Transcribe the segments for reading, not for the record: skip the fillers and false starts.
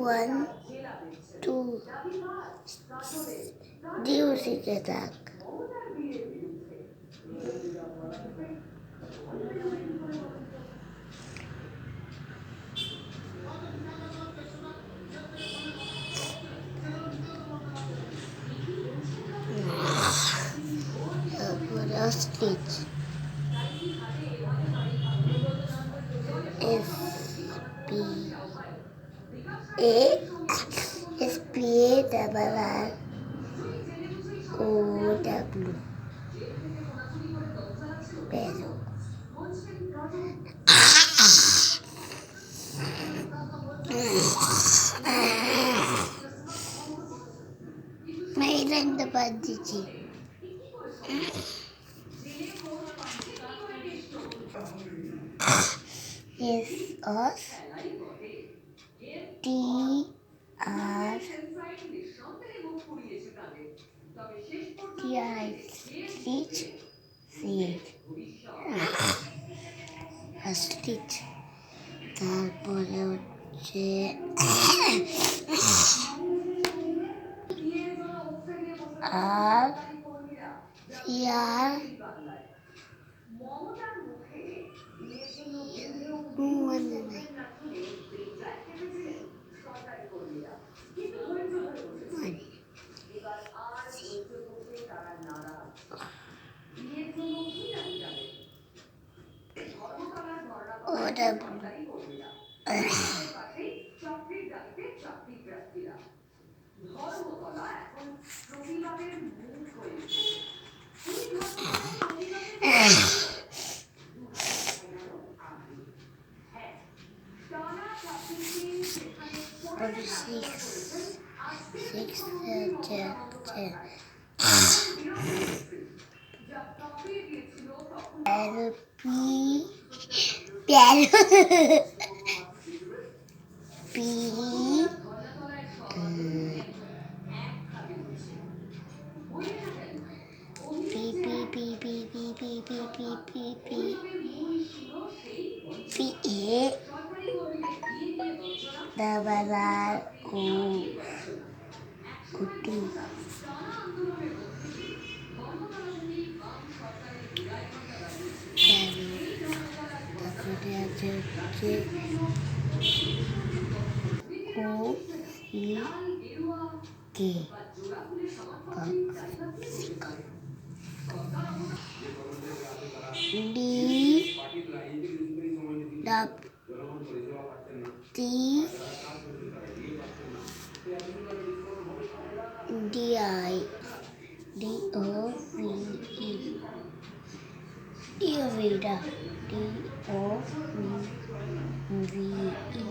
1 2 দিয়েও শিখে থাক। তারপরে stitch S P A double R O W পেরো। এই লাইনটা বাদ দিচ্ছি। এস অস টি আর স্টিচ স্টিচ। তারপরে হচ্ছে আর সিয়ার মনে নাই ওটা six double R O T তারপরে আছে হচ্ছে ও সি কে ডি ডাব T D I D O V E ডিওভিডা ডি ও ভি ই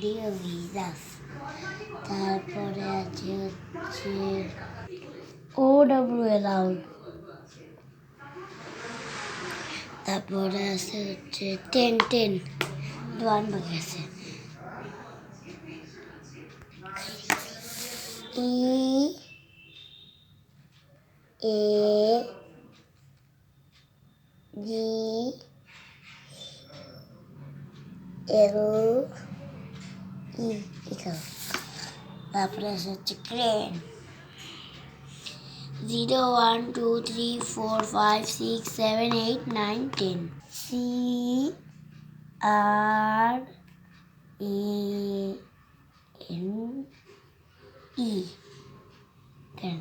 ডিওভিডাস। তারপরে আছে হচ্ছে ও ডাব্লিউ এল আউল। তারপরে আছে হচ্ছে টেন ওয়ান বাকি আছে ই এ জি এল ই এখানে। তারপরে আছে হচ্ছে crane 0 1 2 3 4 5 6 7 8 9 10 C R A N E crane.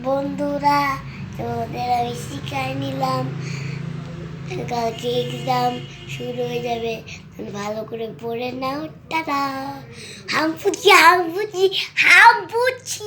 বন্ধুরা তোমাদের আমি শিখাই নিলাম। কালকে এক্সাম শুরু হয়ে যাবে, ভালো করে পড়ে নাও। টাটা। হাম পুচি